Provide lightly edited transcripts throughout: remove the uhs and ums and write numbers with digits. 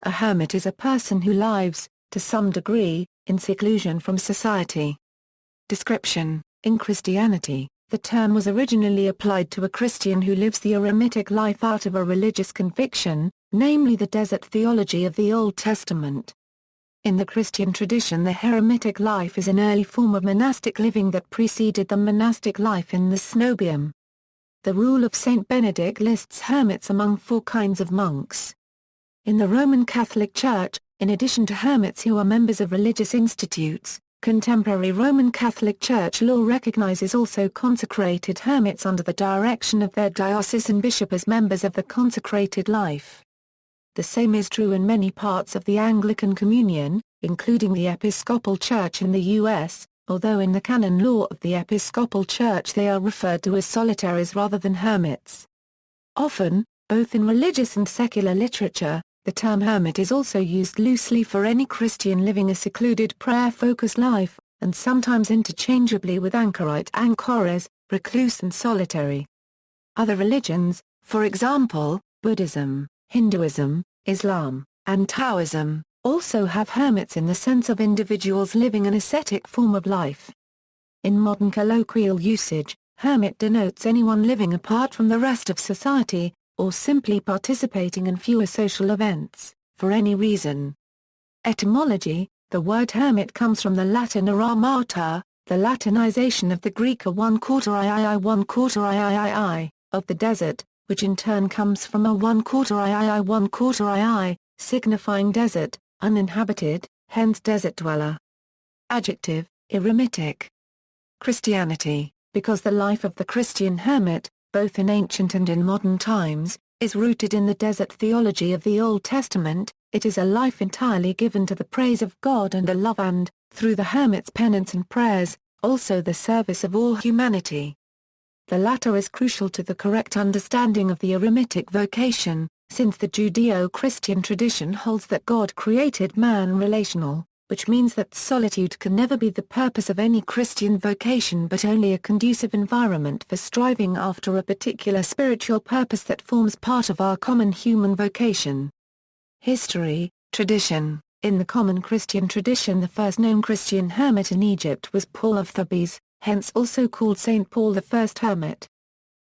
A hermit is a person who lives, to some degree, in seclusion from society. Description: in Christianity, the term was originally applied to a Christian who lives the eremitic life out of a religious conviction, namely the desert theology of the Old Testament. In the Christian tradition, the hermitic life is an early form of monastic living that preceded the monastic life in the cenobium. The Rule of Saint Benedict lists hermits among 4 kinds of monks. In the Roman Catholic Church, in addition to hermits who are members of religious institutes, contemporary Roman Catholic Church law recognizes also consecrated hermits under the direction of their diocesan bishop as members of the consecrated life. The same is true in many parts of the Anglican Communion, including the Episcopal Church in the U.S., although in the canon law of the Episcopal Church they are referred to as solitaries rather than hermits. Often, both in religious and secular literature, the term hermit is also used loosely for any Christian living a secluded prayer-focused life, and sometimes interchangeably with Anchorite, Anchorites, recluse and solitary. Other religions, for example, Buddhism, Hinduism, Islam, and Taoism, also have hermits in the sense of individuals living an ascetic form of life. In modern colloquial usage, hermit denotes anyone living apart from the rest of society, or simply participating in fewer social events, for any reason. Etymology: the word hermit comes from the Latin eremita, the Latinization of the Greek a 1/4 of the desert, which in turn comes from a 1/4 signifying desert, uninhabited, hence desert dweller. Adjective: eremitic. Christianity: because the life of the Christian hermit, both in ancient and in modern times, is rooted in the desert theology of the Old Testament, it is a life entirely given to the praise of God and the love and, through the hermit's penance and prayers, also the service of all humanity. The latter is crucial to the correct understanding of the eremitic vocation, since the Judeo-Christian tradition holds that God created man relational, which means that solitude can never be the purpose of any Christian vocation but only a conducive environment for striving after a particular spiritual purpose that forms part of our common human vocation. History, tradition: in the common Christian tradition, the first known Christian hermit in Egypt was Paul of Thebes, hence also called Saint Paul I Hermit.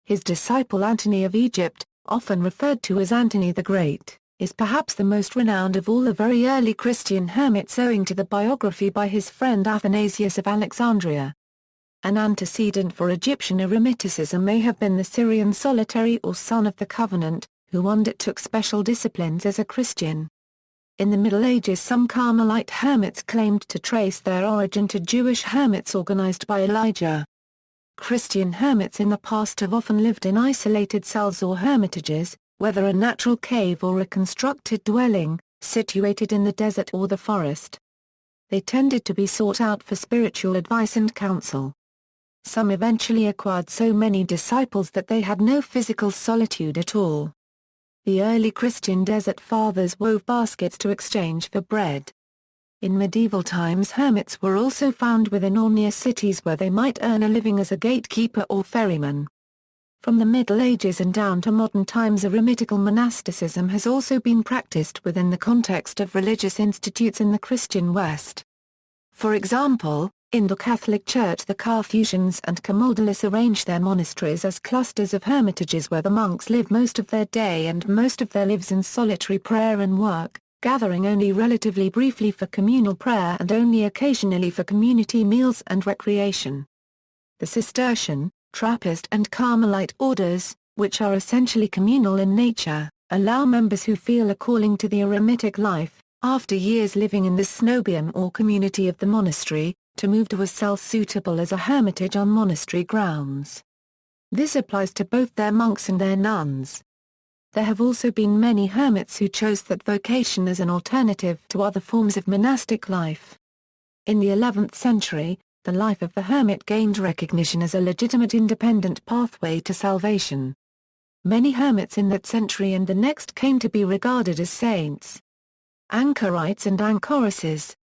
His disciple Antony of Egypt, often referred to as Antony the Great, is perhaps the most renowned of all the very early Christian hermits owing to the biography by his friend Athanasius of Alexandria. An antecedent for Egyptian eremiticism may have been the Syrian solitary or son of the covenant, who undertook special disciplines as a Christian. In the Middle Ages, some Carmelite hermits claimed to trace their origin to Jewish hermits organized by Elijah. Christian hermits in the past have often lived in isolated cells or hermitages, whether a natural cave or a constructed dwelling, situated in the desert or the forest. They tended to be sought out for spiritual advice and counsel. Some eventually acquired so many disciples that they had no physical solitude at all. The early Christian desert fathers wove baskets to exchange for bread. In medieval times, hermits were also found within or near cities where they might earn a living as a gatekeeper or ferryman. From the Middle Ages and down to modern times, eremitical monasticism has also been practiced within the context of religious institutes in the Christian West. For example, in the Catholic Church, the Carthusians and Camaldolus arranged their monasteries as clusters of hermitages where the monks live most of their day and most of their lives in solitary prayer and work, gathering only relatively briefly for communal prayer and only occasionally for community meals and recreation. The Cistercian, Trappist and Carmelite orders, which are essentially communal in nature, allow members who feel a calling to the eremitic life, after years living in the cenobium or community of the monastery, to move to a cell suitable as a hermitage on monastery grounds. This applies to both their monks and their nuns. There have also been many hermits who chose that vocation as an alternative to other forms of monastic life. In the 11th century, the life of the hermit gained recognition as a legitimate independent pathway to salvation. Many hermits in that century and the next came to be regarded as saints. Anchorites and Anchorites.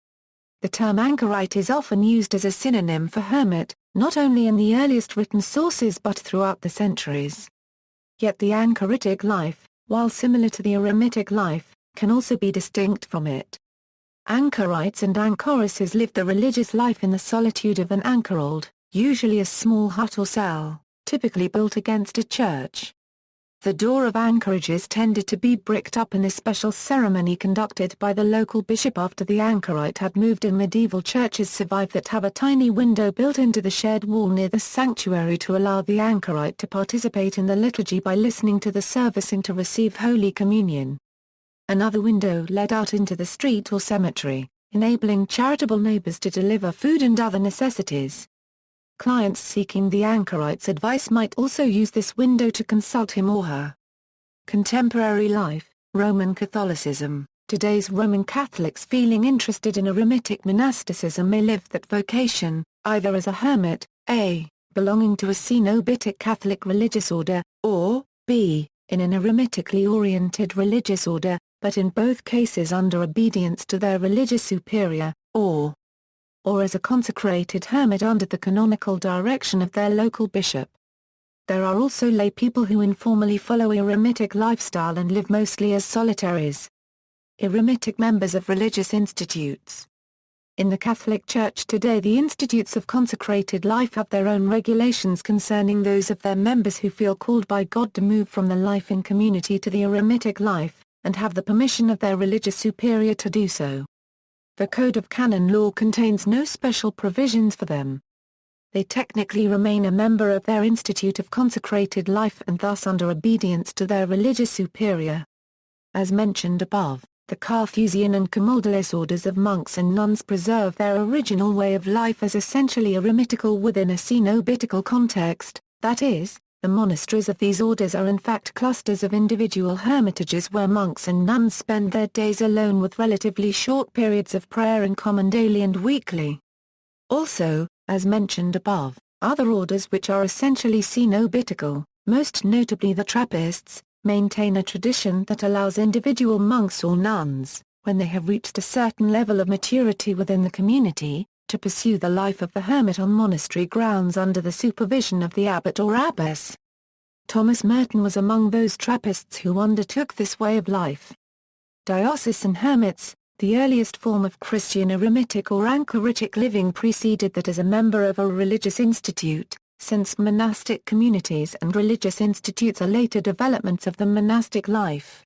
The term anchorite is often used as a synonym for hermit, not only in the earliest written sources but throughout the centuries. Yet the Anchoritic life, while similar to the eremitic life, can also be distinct from it. Anchorites and Anchorites lived the religious life in the solitude of an anchorhold, usually a small hut or cell, typically built against a church. The door of anchorages tended to be bricked up in a special ceremony conducted by the local bishop after the anchorite had moved in. Medieval churches survive that have a tiny window built into the shed wall near the sanctuary to allow the anchorite to participate in the liturgy by listening to the service and to receive Holy Communion. Another window led out into the street or cemetery, enabling charitable neighbors to deliver food and other necessities. Clients seeking the anchorite's advice might also use this window to consult him or her. Contemporary life, Roman Catholicism. Today's Roman Catholics feeling interested in eremitic monasticism may live that vocation, either as a hermit, a, belonging to a cenobitic Catholic religious order, or, b, in an eremitically oriented religious order, but in both cases under obedience to their religious superior, or as a consecrated hermit under the canonical direction of their local bishop. There are also lay people who informally follow a eremitic lifestyle and live mostly as solitaries. Eremitic members of religious institutes. In the Catholic Church today, the institutes of consecrated life have their own regulations concerning those of their members who feel called by God to move from the life in community to the eremitic life, and have the permission of their religious superior to do so. The Code of Canon Law contains no special provisions for them. They technically remain a member of their institute of consecrated life and thus under obedience to their religious superior. As mentioned above, the Carthusian and Camaldolese orders of monks and nuns preserve their original way of life as essentially eremitical within a cenobitical context, that is, the monasteries of these orders are in fact clusters of individual hermitages where monks and nuns spend their days alone with relatively short periods of prayer in common daily and weekly. Also, as mentioned above, other orders which are essentially cenobitical, most notably the Trappists, maintain a tradition that allows individual monks or nuns, when they have reached a certain level of maturity within the community, to pursue the life of the hermit on monastery grounds under the supervision of the abbot or abbess. Thomas Merton was among those Trappists who undertook this way of life. Diocesan hermits, the earliest form of Christian eremitic or Anchoritic living, preceded that as a member of a religious institute, since monastic communities and religious institutes are later developments of the monastic life.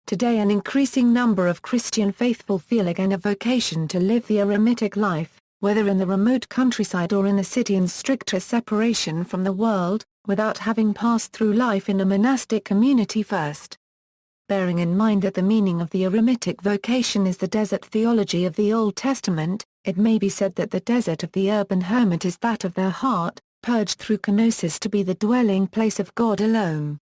Today an increasing number of Christian faithful feel again a vocation to live the eremitic life, whether in the remote countryside or in the city, in stricter separation from the world, without having passed through life in a monastic community first. Bearing in mind that the meaning of the eremitic vocation is the desert theology of the Old Testament, it may be said that the desert of the urban hermit is that of their heart, purged through kenosis to be the dwelling place of God alone.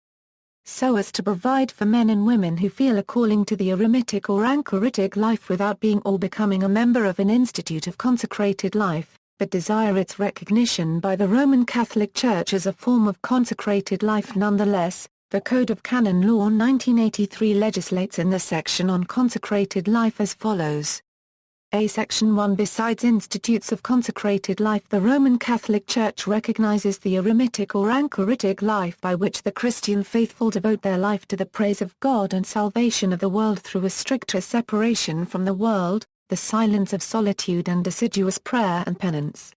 So as to provide for men and women who feel a calling to the eremitic or Anchoritic life without being or becoming a member of an institute of consecrated life, but desire its recognition by the Roman Catholic Church as a form of consecrated life nonetheless. The Code of Canon Law 1983 legislates in the section on consecrated life as follows. A. Section 1. Besides institutes of consecrated life, the Roman Catholic Church recognizes the eremitic or Anchoritic life by which the Christian faithful devote their life to the praise of God and salvation of the world through a stricter separation from the world, the silence of solitude and assiduous prayer and penance.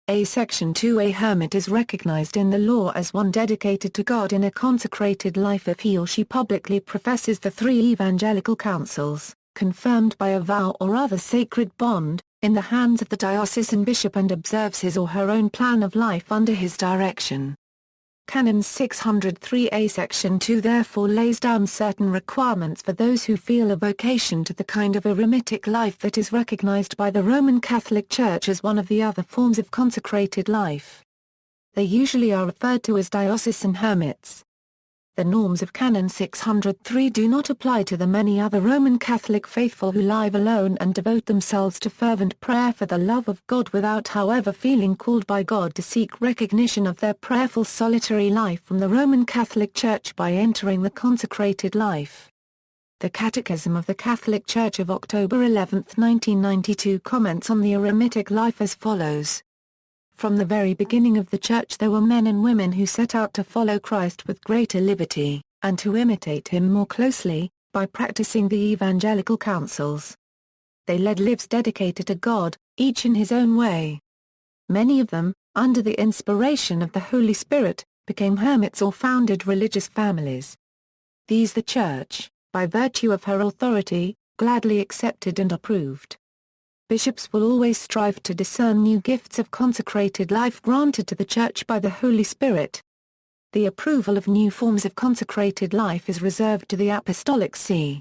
A. Section 2. A hermit is recognized in the law as one dedicated to God in a consecrated life if he or she publicly professes the three evangelical counsels, confirmed by a vow or other sacred bond, in the hands of the diocesan bishop, and observes his or her own plan of life under his direction. Canon 603A Section 2 therefore lays down certain requirements for those who feel a vocation to the kind of eremitic life that is recognized by the Roman Catholic Church as one of the other forms of consecrated life. They usually are referred to as diocesan hermits. The norms of Canon 603 do not apply to the many other Roman Catholic faithful who live alone and devote themselves to fervent prayer for the love of God without however feeling called by God to seek recognition of their prayerful solitary life from the Roman Catholic Church by entering the consecrated life. The Catechism of the Catholic Church of October 11, 1992 comments on the eremitic life as follows. From the very beginning of the Church there were men and women who set out to follow Christ with greater liberty, and to imitate him more closely, by practicing the evangelical counsels. They led lives dedicated to God, each in his own way. Many of them, under the inspiration of the Holy Spirit, became hermits or founded religious families. These the Church, by virtue of her authority, gladly accepted and approved. Bishops will always strive to discern new gifts of consecrated life granted to the Church by the Holy Spirit. The approval of new forms of consecrated life is reserved to the Apostolic See.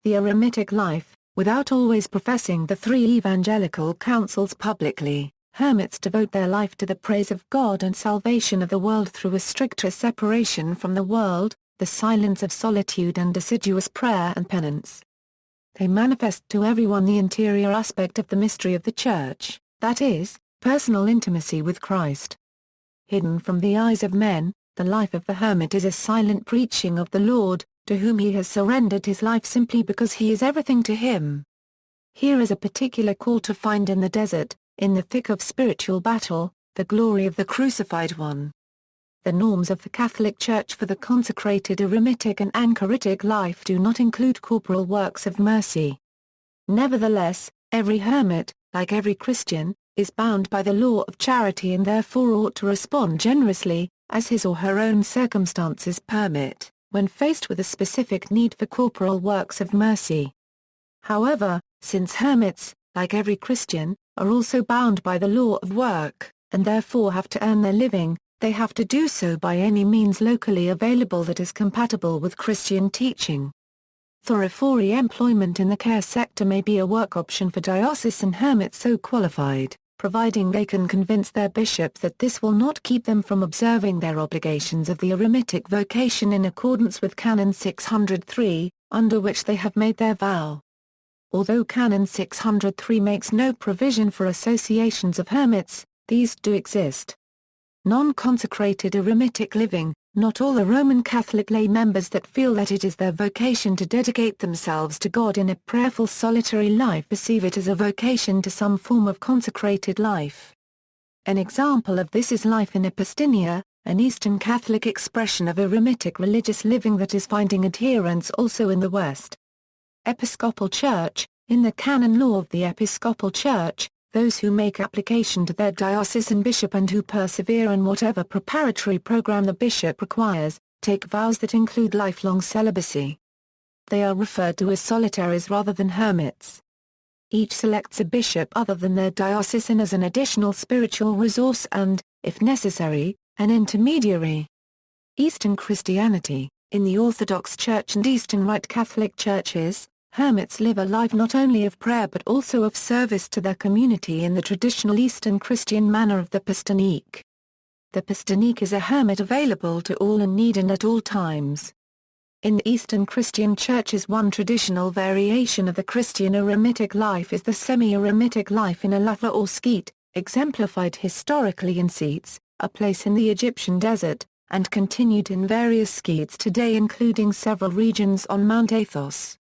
The eremitic life, without always professing the three evangelical counsels publicly, hermits devote their life to the praise of God and salvation of the world through a stricter separation from the world, the silence of solitude and assiduous prayer and penance. They manifest to everyone the interior aspect of the mystery of the Church, that is, personal intimacy with Christ. Hidden from the eyes of men, the life of the hermit is a silent preaching of the Lord, to whom he has surrendered his life simply because he is everything to him. Here is a particular call to find in the desert, in the thick of spiritual battle, the glory of the crucified one. The norms of the Catholic Church for the consecrated eremitic and anchoritic life do not include corporal works of mercy. Nevertheless, every hermit, like every Christian, is bound by the law of charity and therefore ought to respond generously, as his or her own circumstances permit, when faced with a specific need for corporal works of mercy. However, since hermits, like every Christian, are also bound by the law of work, and therefore have to earn their living, they have to do so by any means locally available that is compatible with Christian teaching. Thorifori employment in the care sector may be a work option for diocesan hermits so qualified, providing they can convince their bishop that this will not keep them from observing their obligations of the eremitic vocation in accordance with Canon 603, under which they have made their vow. Although Canon 603 makes no provision for associations of hermits, these do exist. Non-consecrated eremitic living, not all the Roman Catholic lay members that feel that it is their vocation to dedicate themselves to God in a prayerful solitary life perceive it as a vocation to some form of consecrated life. An example of this is life in Epistinia, an Eastern Catholic expression of eremitic religious living that is finding adherents also in the West. Episcopal Church, in the canon law of the Episcopal Church, those who make application to their diocesan bishop and who persevere in whatever preparatory program the bishop requires, take vows that include lifelong celibacy. They are referred to as solitaries rather than hermits. Each selects a bishop other than their diocesan as an additional spiritual resource and, if necessary, an intermediary. Eastern Christianity, in the Orthodox Church and Eastern Rite Catholic churches, hermits live a life not only of prayer but also of service to their community in the traditional Eastern Christian manner of the Pistinique. The Pistinique is a hermit available to all in need and at all times. In the Eastern Christian churches, one traditional variation of the Christian eremitic life is the semi-eremitic life in a lutha or skete, exemplified historically in Seats, a place in the Egyptian desert, and continued in various sketes today including several regions on Mount Athos.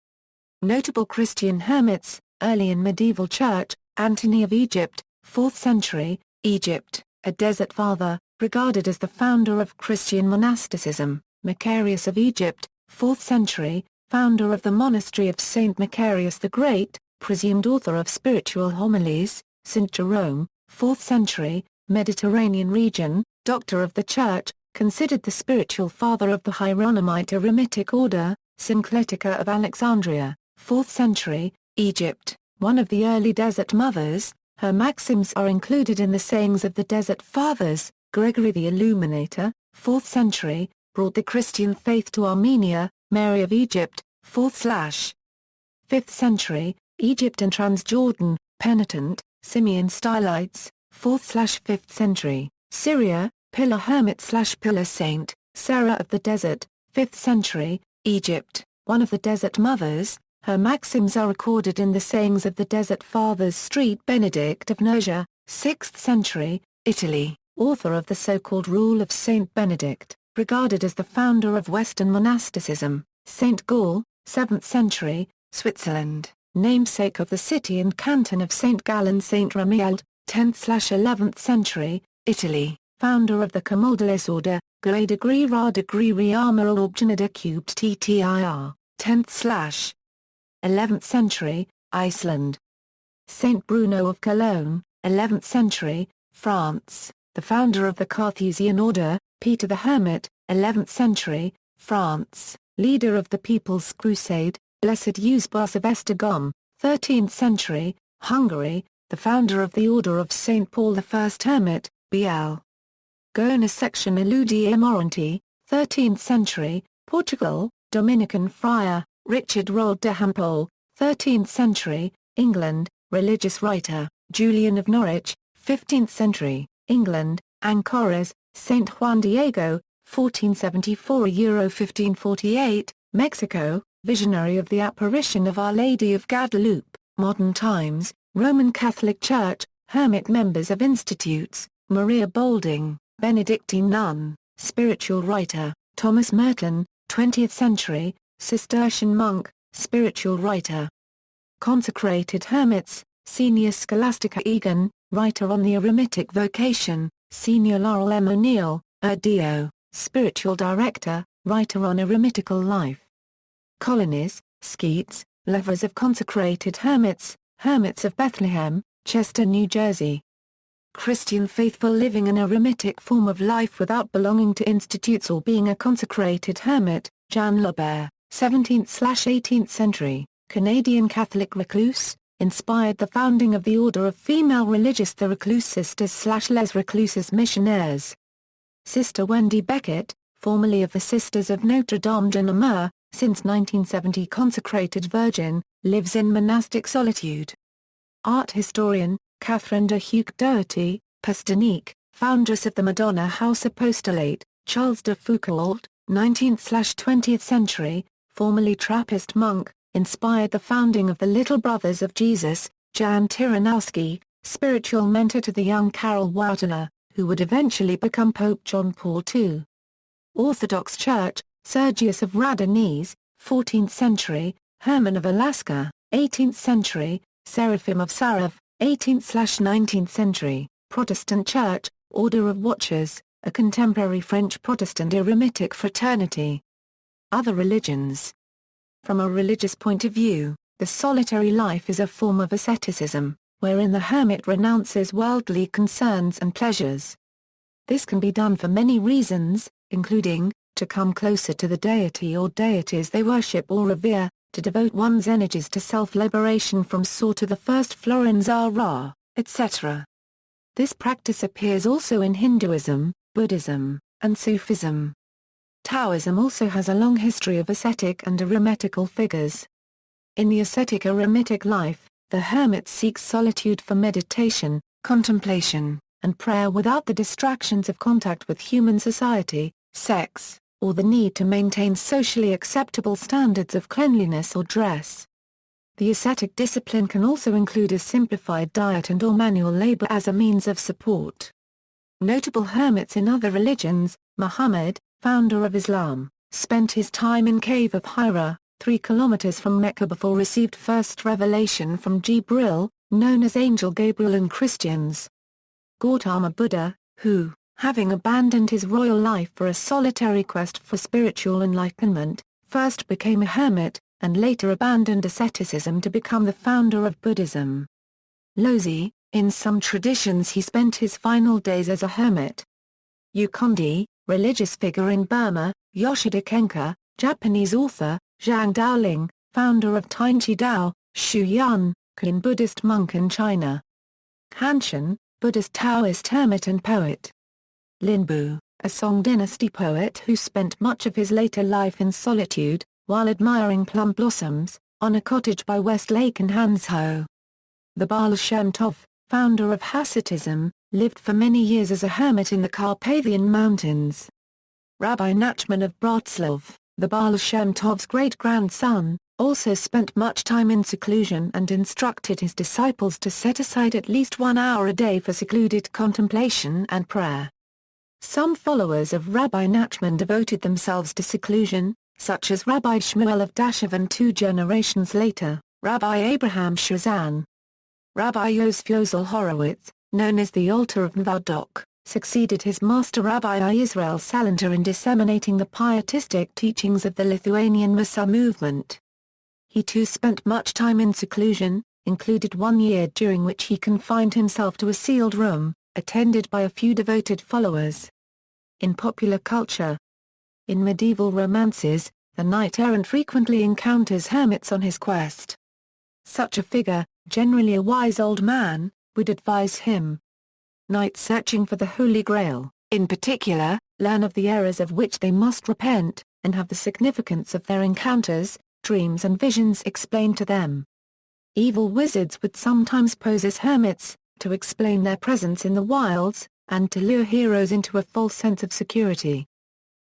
Notable Christian hermits, early in medieval church, Antony of Egypt, 4th century, Egypt, a desert father, regarded as the founder of Christian monasticism, Macarius of Egypt, 4th century, founder of the monastery of Saint Macarius the Great, presumed author of spiritual homilies, St. Jerome, 4th century, Mediterranean region, doctor of the Church, considered the spiritual father of the Hieronymite eremitic order, Syncletica of Alexandria, 4th century, Egypt, one of the early Desert Mothers. Her maxims are included in the sayings of the Desert Fathers. Gregory the Illuminator, 4th century, brought the Christian faith to Armenia. Mary of Egypt, 4th/5th century, Egypt and Transjordan, penitent, Simeon Stylites, 4th/5th century, Syria, pillar hermit/pillar saint, Sarah of the Desert, 5th century, Egypt, one of the Desert Mothers. Her maxims are recorded in the sayings of the Desert Fathers. Street Benedict of Nursia, 6th century, Italy, author of the so-called Rule of Saint Benedict, regarded as the founder of Western monasticism. Saint Gall, 7th century, Switzerland, namesake of the city and canton of Saint Gallen. Saint Romuald, 10th/11th century, Italy, founder of the Camaldolese order, Grade degree Ra degree Riama Orgina de Cubed Ttir, 10th/. 11th century, Iceland. Saint Bruno of Cologne, 11th century, France, the founder of the Carthusian order. Peter the Hermit, 11th century, France, leader of the People's Crusade. Blessed Eusebius of Esztergom, 13th century, Hungary, the founder of the Order of St. Paul I. Hermit, BL. Gona section Eludi Amoranti, 13th century, Portugal, Dominican friar. Richard Roald de Hampole, 13th century, England, religious writer. Julian of Norwich, 15th century, England, Anchorites, St. Juan Diego, 1474 Euro 1548, Mexico, visionary of the apparition of Our Lady of Guadalupe. Modern times, Roman Catholic Church, Hermit members of institutes. Maria Boulding, Benedictine nun, spiritual writer. Thomas Merton, 20th century, Cistercian monk, spiritual writer. Consecrated Hermits, Senior Scholastica Egan, writer on the eremitic vocation. Senior Laurel M. O'Neill, Dio, spiritual director, writer on eremitical life. Colonies, Skeets, lovers of consecrated hermits, Hermits of Bethlehem, Chester, New Jersey. Christian faithful living an eremitic form of life without belonging to institutes or being a consecrated hermit. Jan Lobert, 17th/18th century, Canadian Catholic recluse, inspired the founding of the order of female religious the Recluse Sisters/Les Recluses Missionaires. Sister Wendy Beckett, formerly of the Sisters of Notre Dame de Namur, since 1970 consecrated virgin, lives in monastic solitude. Art historian, Catherine de Hugues Doherty, Pastenique, foundress of the Madonna House Apostolate. Charles de Foucault, 19th/20th century, formerly Trappist monk, inspired the founding of the Little Brothers of Jesus. Jan Tyranowski, spiritual mentor to the young Karol Wojtyla, who would eventually become Pope John Paul II. Orthodox Church, Sergius of Radonezh, 14th century, Herman of Alaska, 18th century, Seraphim of Sarov, 18th/19th century, Protestant Church, Order of Watchers, a contemporary French Protestant eremitic fraternity. Other religions. From a religious point of view, the solitary life is a form of asceticism, wherein the hermit renounces worldly concerns and pleasures. This can be done for many reasons, including, to come closer to the deity or deities they worship or revere, to devote one's energies to self-liberation from sort of the first Florin Zara, etc. This practice appears also in Hinduism, Buddhism, and Sufism. Taoism also has a long history of ascetic and eremitical figures. In the ascetic eremitic life, the hermit seeks solitude for meditation, contemplation, and prayer without the distractions of contact with human society, sex, or the need to maintain socially acceptable standards of cleanliness or dress. The ascetic discipline can also include a simplified diet and/or manual labor as a means of support. Notable hermits in other religions: Muhammad, founder of Islam, spent his time in Cave of Hira, 3 kilometers from Mecca before received first revelation from Jibril, known as Angel Gabriel in Christians. Gautama Buddha, who, having abandoned his royal life for a solitary quest for spiritual enlightenment, first became a hermit, and later abandoned asceticism to become the founder of Buddhism. Lozi, in some traditions he spent his final days as a hermit. Yukondi, religious figure in Burma. Yoshida Kenka, Japanese author. Zhang Daoling, founder of Tianqi Dao. Xu Yun, Kin Buddhist monk in China. Hanshan, Buddhist Taoist hermit and poet. Linbu, a Song dynasty poet who spent much of his later life in solitude, while admiring plum blossoms, on a cottage by West Lake in Hanzhou. The Baal Shem Tov, founder of Hasidism, lived for many years as a hermit in the Carpathian Mountains. Rabbi Nachman of Bratslav, the Baal Shem Tov's great-grandson, also spent much time in seclusion and instructed his disciples to set aside at least 1 hour a day for secluded contemplation and prayer. Some followers of Rabbi Nachman devoted themselves to seclusion, such as Rabbi Shmuel of Dashav and 2 generations later, Rabbi Abraham Shazan. Rabbi Yosef Yozel Horowitz, known as the Altar of Mvardok, succeeded his master Rabbi I. Israel Salanter in disseminating the pietistic teachings of the Lithuanian Messiah movement. He too spent much time in seclusion, included 1 year during which he confined himself to a sealed room, attended by a few devoted followers. In popular culture, in medieval romances, the knight-errant frequently encounters hermits on his quest. Such a figure, generally a wise old man, would advise him. Knights searching for the Holy Grail, in particular, learn of the errors of which they must repent, and have the significance of their encounters, dreams and visions explained to them. Evil wizards would sometimes pose as hermits, to explain their presence in the wilds, and to lure heroes into a false sense of security.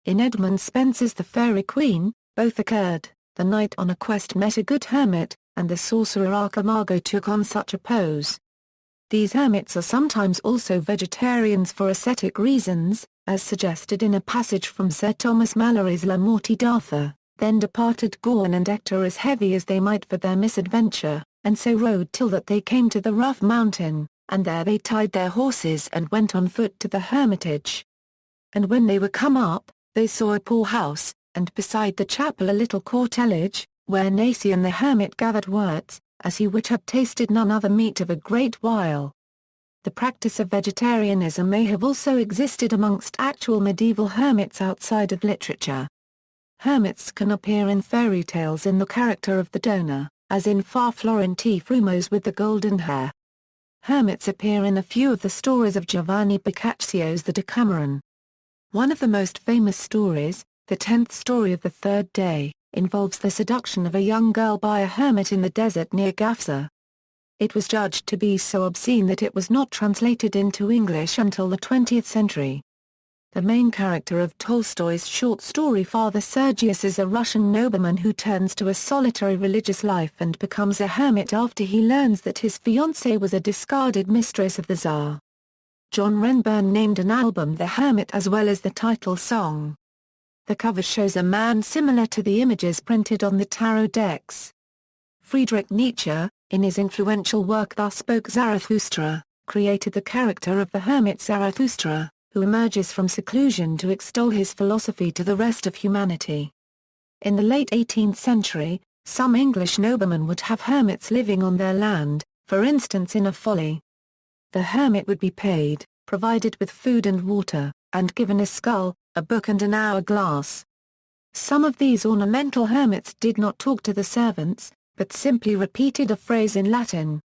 In Edmund Spenser's The Fairy Queen, both occurred. The knight on a quest met a good hermit, and the sorcerer Archimago took on such a pose. These hermits are sometimes also vegetarians for ascetic reasons, as suggested in a passage from Sir Thomas Malory's La Morte d'Arthur. Then departed Gawain and Ector as heavy as they might for their misadventure, and so rode till that they came to the rough mountain, and there they tied their horses and went on foot to the hermitage. And when they were come up, they saw a poor house, and beside the chapel a little courtelage, where Nasian the hermit gathered worts, as he which had tasted none other meat of a great while. The practice of vegetarianism may have also existed amongst actual medieval hermits outside of literature. Hermits can appear in fairy tales in the character of the donor, as in Far Florenti Frumos with the golden hair. Hermits appear in a few of the stories of Giovanni Boccaccio's The Decameron. One of the most famous stories, the 10th story of the third day, involves the seduction of a young girl by a hermit in the desert near Gafsa. It was judged to be so obscene that it was not translated into English until the 20th century. The main character of Tolstoy's short story Father Sergius is a Russian nobleman who turns to a solitary religious life and becomes a hermit after he learns that his fiancée was a discarded mistress of the Tsar. John Renburn named an album The Hermit as well as the title song. The cover shows a man similar to the images printed on the tarot decks. Friedrich Nietzsche, in his influential work Thus Spoke Zarathustra, created the character of the hermit Zarathustra, who emerges from seclusion to extol his philosophy to the rest of humanity. In the late 18th century, some English noblemen would have hermits living on their land, for instance in a folly. The hermit would be paid, provided with food and water, and given a skull, a book and an hourglass. Some of these ornamental hermits did not talk to the servants, but simply repeated a phrase in Latin.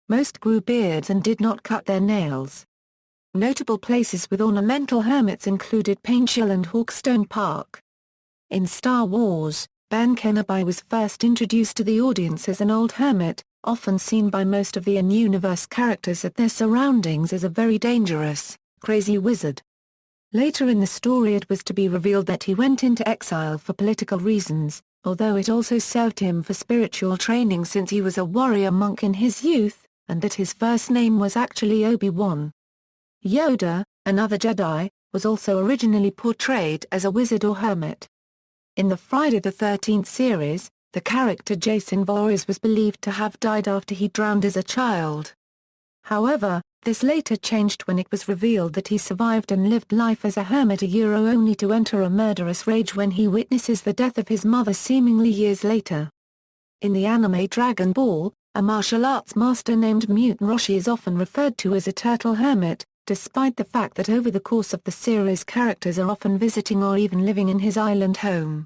Most grew beards and did not cut their nails. Notable places with ornamental hermits included Paintshell and Hawkstone Park. In Star Wars, Ben Kenobi was first introduced to the audience as an old hermit, often seen by most of the in-universe characters at their surroundings as a very dangerous, crazy wizard. Later in the story it was to be revealed that he went into exile for political reasons, although it also served him for spiritual training since he was a warrior monk in his youth, and that his first name was actually Obi-Wan. Yoda, another Jedi, was also originally portrayed as a wizard or hermit. In the Friday the 13th series, the character Jason Voorhees was believed to have died after he drowned as a child. However, this later changed when it was revealed that he survived and lived life as a hermit only to enter a murderous rage when he witnesses the death of his mother seemingly years later. In the anime Dragon Ball, a martial arts master named Mutant Roshi is often referred to as a turtle hermit, despite the fact that over the course of the series characters are often visiting or even living in his island home.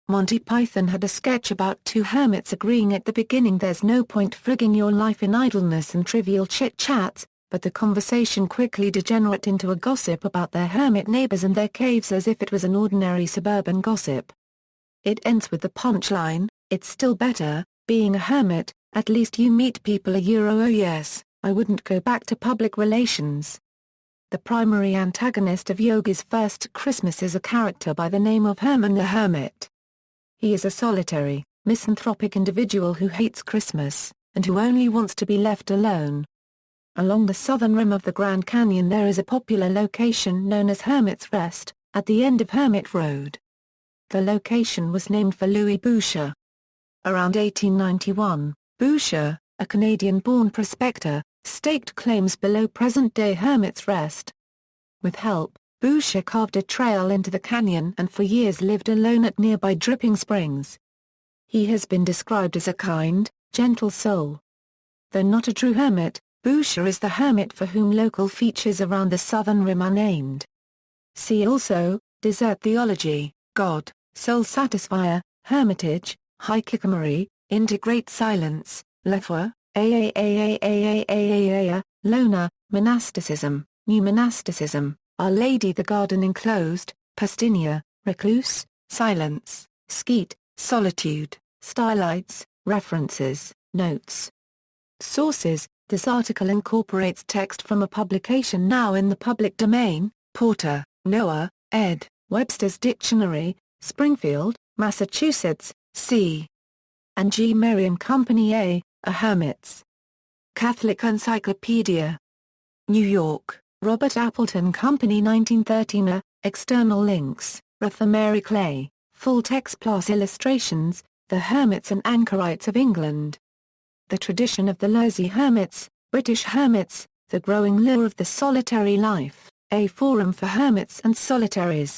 Monty Python had a sketch about two hermits agreeing at the beginning there's no point frigging your life in idleness and trivial chit-chats, but the conversation quickly degenerate into a gossip about their hermit neighbors and their caves as if it was an ordinary suburban gossip. It ends with the punchline, it's still better, being a hermit, at least you meet people oh yes, I wouldn't go back to public relations. The primary antagonist of Yogi's First Christmas is a character by the name of Herman the Hermit. He is a solitary, misanthropic individual who hates Christmas, and who only wants to be left alone. Along the southern rim of the Grand Canyon there is a popular location known as Hermit's Rest, at the end of Hermit Road. The location was named for Louis Boucher. Around 1891, Boucher, a Canadian-born prospector, staked claims below present-day Hermit's Rest. With help, Boucher carved a trail into the canyon and for years lived alone at nearby Dripping Springs. He has been described as a kind, gentle soul. Though not a true hermit, Boucher is the hermit for whom local features around the southern rim are named. See also, Desert Theology, God, Soul Satisfier, Hermitage, Hikikomori, Integrate Silence, Lefwa, Loner, Monasticism, New Monasticism, Our Lady the Garden Enclosed, Pastinia, Recluse, Silence, Skeet, Solitude, Stylites, References, Notes. Sources: This article incorporates text from a publication now in the public domain. Porter, Noah, ed., Webster's Dictionary, Springfield, Massachusetts, C. and G. Merriam Company A Hermits. Catholic Encyclopedia. New York, Robert Appleton Company 1913. External links, Rother Mary Clay, full text plus illustrations, The Hermits and Anchorites of England. The Tradition of the Lurzie Hermits, British Hermits, The Growing Lure of the Solitary Life, A Forum for Hermits and Solitaries.